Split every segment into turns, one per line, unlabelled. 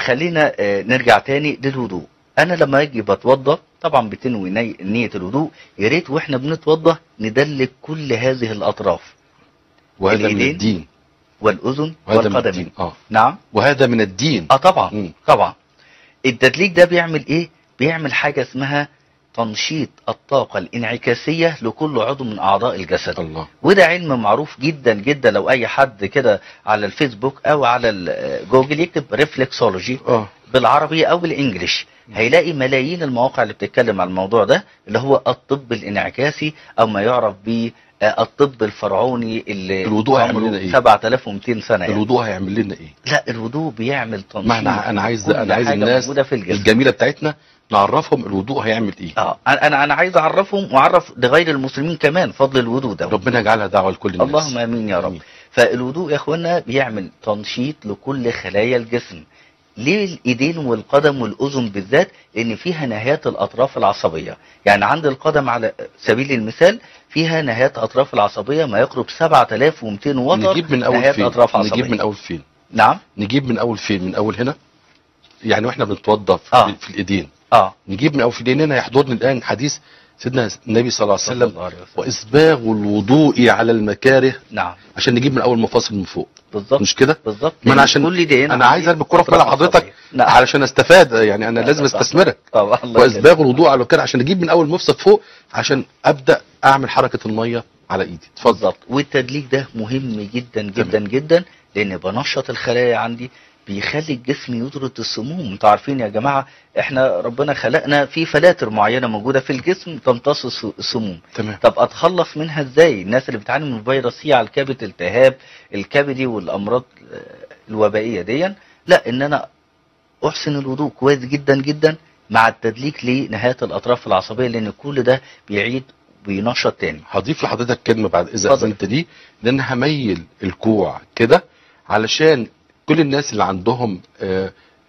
خلينا نرجع تاني للوضوء. انا لما اجي بتوضى طبعا بتنوي نية الوضوء. يا ريت واحنا بنتوضى ندلك كل هذه الاطراف،
وهذا من الدين،
والاذن
وهذا من
والقدمين.
الدين.
نعم،
وهذا من الدين.
طبعا طبعا. التدليك ده بيعمل ايه؟ بيعمل حاجة اسمها تنشيط الطاقة الانعكاسية لكل عضو من اعضاء الجسد.
الله.
وده علم معروف جدا جدا. لو اي حد كده على الفيسبوك او على جوجل يكتب ريفلكسولوجي بالعربي او بالانجليش هيلاقي ملايين المواقع اللي بتتكلم عن الموضوع ده، اللي هو الطب الانعكاسي او ما يعرف ب الطب الفرعوني اللي
الوضوء هيعمل لنا ايه؟
7200 سنة يعني.
الوضوء هيعمل لنا ايه؟
لا، الوضوء بيعمل تنشيط.
انا عايز الناس الجميله بتاعتنا نعرفهم الوضوء هيعمل ايه.
انا عايز اعرفهم واعرف لغير المسلمين كمان فضل الوضوء ده.
ربنا يجعلها دعوه لكل الناس.
اللهم امين يا رب. فالوضوء يا اخوانا بيعمل تنشيط لكل خلايا الجسم. ليه الايدين والقدم والاذن بالذات؟ لان فيها نهايات الاطراف العصبيه. يعني عند القدم على سبيل المثال فيها نهايات اطراف العصبيه ما يقرب 7200 وتر.
نجيب من اول فين؟ نجيب من اول فين؟
نعم،
نجيب من اول فين؟ من اول هنا يعني واحنا بنتوضى في الايدين. نجيب من اول فين؟ لان هنا يحضرني الان حديث سيدنا النبي صلى الله عليه وسلم واسباغ الوضوء على المكاره.
نعم،
عشان نجيب من اول مفاصل من فوق.
بالظبط،
مش كده؟
بالظبط.
ما انا عشان
كل دي
انا عايز ارمي الكوره في ملعب حضرتك علشان استفاد، يعني انا لازم استثمرك.
طبعا.
واسباغ الوضوء على المكاره عشان اجيب من اول مفصل فوق عشان ابدا اعمل حركه الميه على ايدي. اتفضل.
والتدليك ده مهم جدا جدا جدا لان بنشط الخلايا عندي، بيخلي الجسم يطرد السموم. انتوا عارفين يا جماعه احنا ربنا خلقنا في فلاتر معينه موجوده في الجسم تمتص السموم.
تمام.
طب اتخلص منها ازاي؟ الناس اللي بتعاني من فيروس سي على الكبد، التهاب الكبدي والامراض الوبائيه دي، لا، ان انا احسن الوضوء كويس جدا جدا مع التدليك لنهايه الاطراف العصبيه، لان كل ده بيعيد وينشط تاني.
هضيف لحضرتك كلمه بعد اذا اذنت لي، لان هميل الكوع كده علشان كل الناس اللي عندهم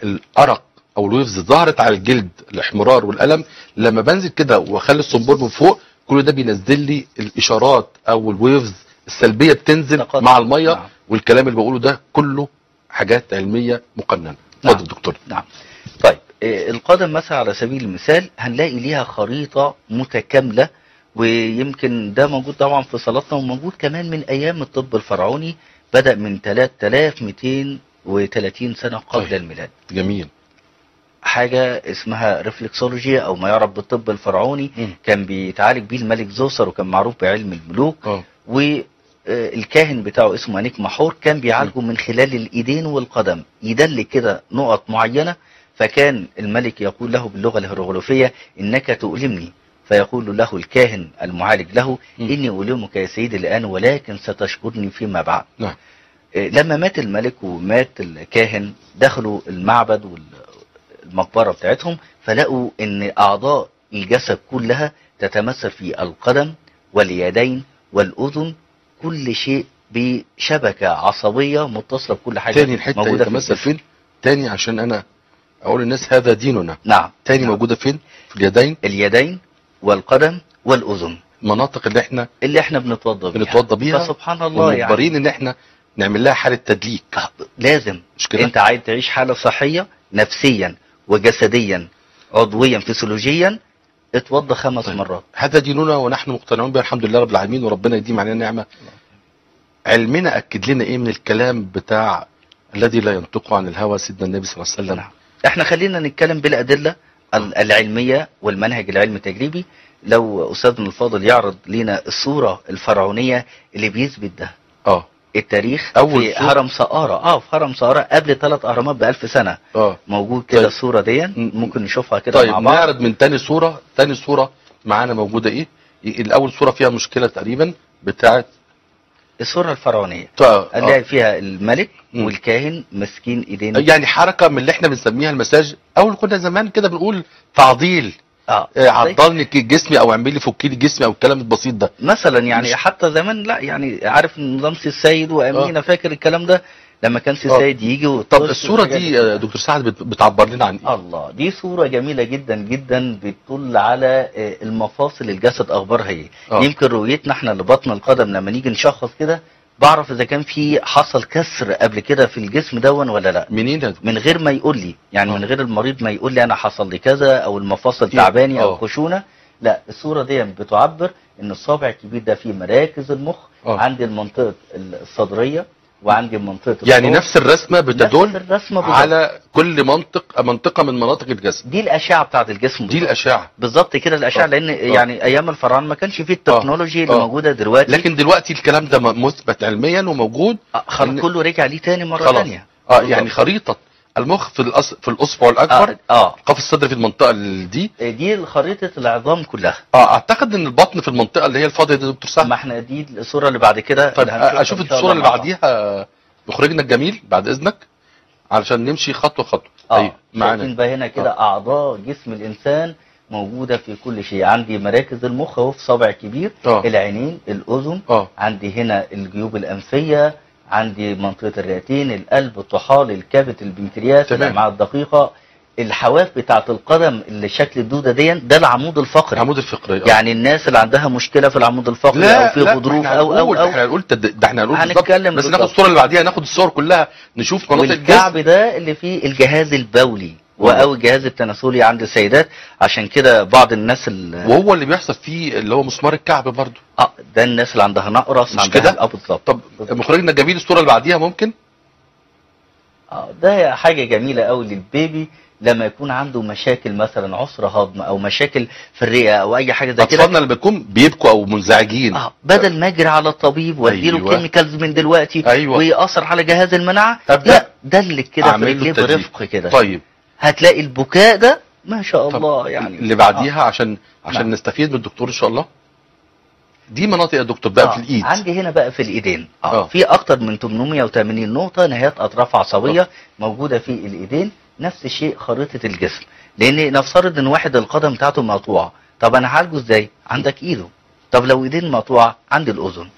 الارق او الويفز ظهرت على الجلد، الاحمرار والالم، لما بنزل كده واخلي الصنبور من فوق كل ده بينزل لي الاشارات او الويفز السلبيه بتنزل مع الميه. نعم. والكلام اللي بقوله ده كله حاجات علميه مقننه. اتفضل دكتور.
نعم. طيب القدم مثلا على سبيل المثال هنلاقي ليها خريطه متكامله، ويمكن ده موجود طبعا في صلاتنا وموجود كمان من ايام الطب الفرعوني، بدأ من 3230 سنة قبل الميلاد.
جميل.
حاجة اسمها ريفلكسولوجيا او ما يعرف بالطب الفرعوني. كان بيتعالج بيه الملك زوسر وكان معروف بعلم الملوك. والكاهن بتاعه اسمه انيك محور كان بيعالجه من خلال الايدين والقدم، يدلك كده نقط معينة. فكان الملك يقول له باللغة الهيروغليفية انك تؤلمني، فيقول له الكاهن المعالج له اني أؤلمك يا سيدي الان ولكن ستشكرني فيما بعد.
نعم.
لما مات الملك ومات الكاهن دخلوا المعبد والمقبرة بتاعتهم، فلقوا ان اعضاء الجسد كلها تتمثل في القدم واليدين والاذن، كل شيء بشبكة عصبية متصلة بكل حاجة.
تاني الحتة يتمثل فين؟ تاني عشان انا اقول للناس هذا ديننا.
نعم.
تاني. نعم. موجودة فين؟ في
اليدين والقدم والاذن،
المناطق اللي احنا
بنتوضى بيها. فسبحان الله يعني
مجبرين ان احنا نعمل لها حالة تدليك.
لازم.
مش كده؟
انت عايز تعيش حالة صحية نفسيا وجسديا عضويا فسيولوجيا، اتوضى 5 مرات.
هذا ديننا ونحن مقتنعون به الحمد لله رب العالمين، وربنا يديم علينا نعمة. علمنا اكد لنا ايه من الكلام بتاع الذي لا ينطق عن الهوى سيدنا النبي صلى الله عليه وسلم؟
احنا خلينا نتكلم بالادلة العلمية والمنهج العلمي التجريبي. لو استاذنا الفاضل يعرض لنا الصورة الفرعونية اللي بيثبت ده. التاريخ في هرم سقارة. في هرم سقارة قبل 3 اهرامات ب1000 سنة. موجود كده. طيب. الصورة دي ممكن نشوفها كده.
طيب
مع بعض.
نعرض من تاني صورة معانا موجودة ايه؟ الاول صورة فيها مشكلة تقريبا بتاعت
الصورة الفرعونية اللي فيها الملك والكاهن ماسكين ايدين،
يعني حركة من اللي احنا بنسميها المساج، او كنا زمان كده بنقول تعضيل. عضلني جسمي او اعمل لي فكي لي جسمي او الكلام البسيط ده
مثلا. يعني حتى زمان لا، يعني عارف نظام سي السيد وامينه، فاكر الكلام ده لما كان سي السيد يجي.
طب الصورة دي دكتور سعد بتعبر لنا عن ايه؟
الله، دي صورة جميلة جدا جدا بتدل على المفاصل الجسد اخبارها ايه. يمكن رؤيتنا احنا لبطن القدم لما نيجي نشخص كده بعرف اذا كان في حصل كسر قبل كده في الجسم دون ولا لا.
منين ده؟
من غير ما يقول لي، يعني من غير المريض ما يقول لي انا حصل لي كذا او المفاصل تعباني او خشونه. لا، الصوره دي بتعبر ان الصابع الكبير ده فيه مراكز المخ. عندي المنطقه الصدريه وعندي منطقه
يعني نفس الرسمه بتدل
نفس الرسمة
على كل منطقه من مناطق الجسم.
دي الاشعه بتاعت الجسم.
دي الاشعه
بالظبط كده، الاشعه. لان يعني ايام الفراعنه ما كانش فيه التكنولوجي اللي موجوده دلوقتي.
لكن دلوقتي الكلام ده مثبت علميا وموجود.
كله رجع ليه تاني مره ثانيه.
يعني خريطه المخ في الاصبع الاكبر. قف الصدر في المنطقه دي خريطه
العظام كلها.
اعتقد ان البطن في المنطقه اللي هي الفاضيه دي دكتور سعد.
ما احنا دي الصوره اللي بعد كده.
طيب اشوف الصوره اللي بعديها مخرجنا الجميل بعد اذنك علشان نمشي خطوه خطوه.
ايوه معانا. شايفين بقى هنا كده اعضاء جسم الانسان موجوده في كل شيء. عندي مراكز المخ اهو في صابع كبير. العينين، الاذن. عندي هنا الجيوب الانفيه، عندي منطقة الرئتين، القلب، الطحال، الكبد، البنكرياس، الأمعاء الدقيقة، الحواف بتاعة القدم اللي شكل الدودة دي، ده العمود الفقري.
العمود الفقري.
يعني الناس اللي عندها مشكلة في العمود الفقري او في غضروف او
احنا هنقول ده احنا هنقول
هنتكلم
بس ناخد الصورة اللي بعديها، ناخد الصور كلها نشوف مناطق الجسم.
والكعب ده اللي فيه الجهاز البولي او الجهاز التناسلي عند السيدات. عشان كده بعض الناس
وهو اللي بيحصل فيه اللي هو مسمار الكعب برضه.
ده الناس اللي عندها نقرس
مش كده.
بالظبط.
طب مخرجنا الجميل الصوره اللي بعديها ممكن.
ده حاجه جميله قوي للبيبي لما يكون عنده مشاكل، مثلا عسر هضم او مشاكل في الرئه او اي حاجه زي كده.
اطفالنا اللي بيكون بيبكوا او منزعجين
بدل ما اجري على الطبيب واديله كيميكالز من دلوقتي ويأثر على جهاز المناعه، لا دلك كده برجليه برفق كده.
طيب
هتلاقي البكاء ده ما شاء الله. يعني
اللي بعديها عشان نستفيد من الدكتور ان شاء الله. دي مناطق يا دكتور بقى في الايد.
عندي هنا بقى في الايدين في اكتر من 880 نقطه نهايات اطراف عصبيه موجوده في الايدين. نفس الشيء خريطه الجسم. لان نفترض ان واحد القدم بتاعته مقطوعه، طب انا هعالجه ازاي؟ عندك ايده. طب لو ايدين مقطوعه، عندي الاذن.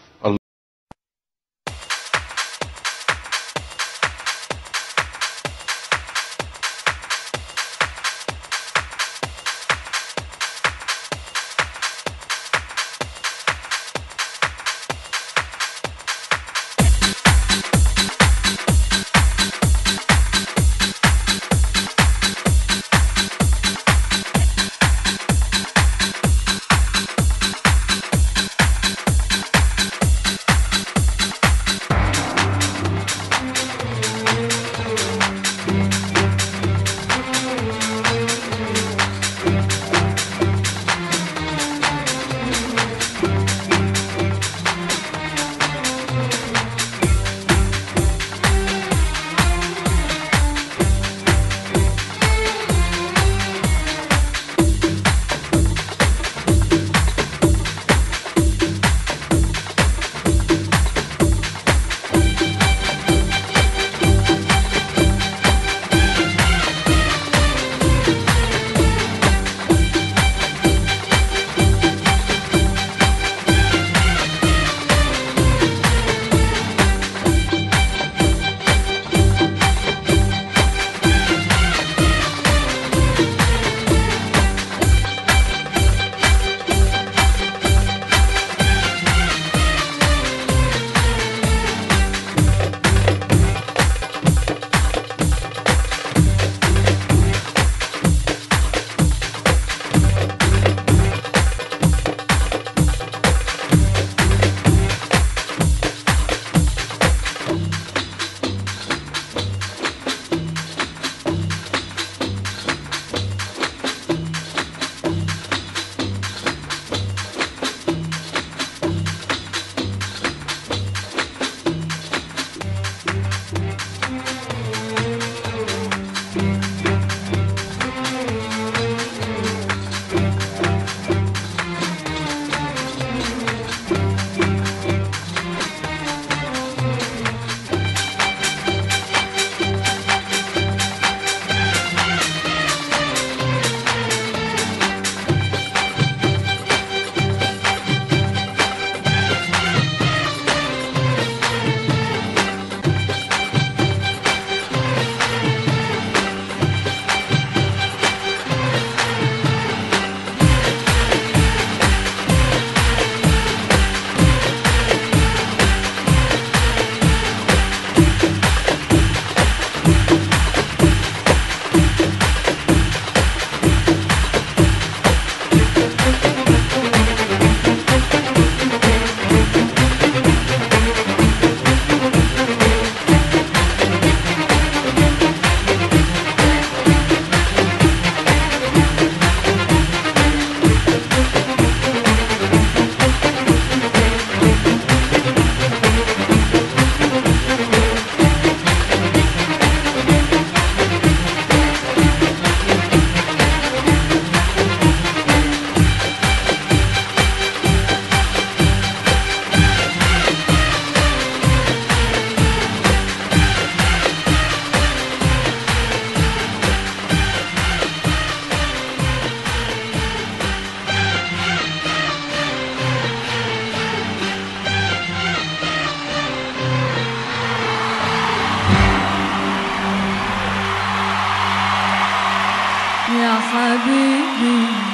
حبيبي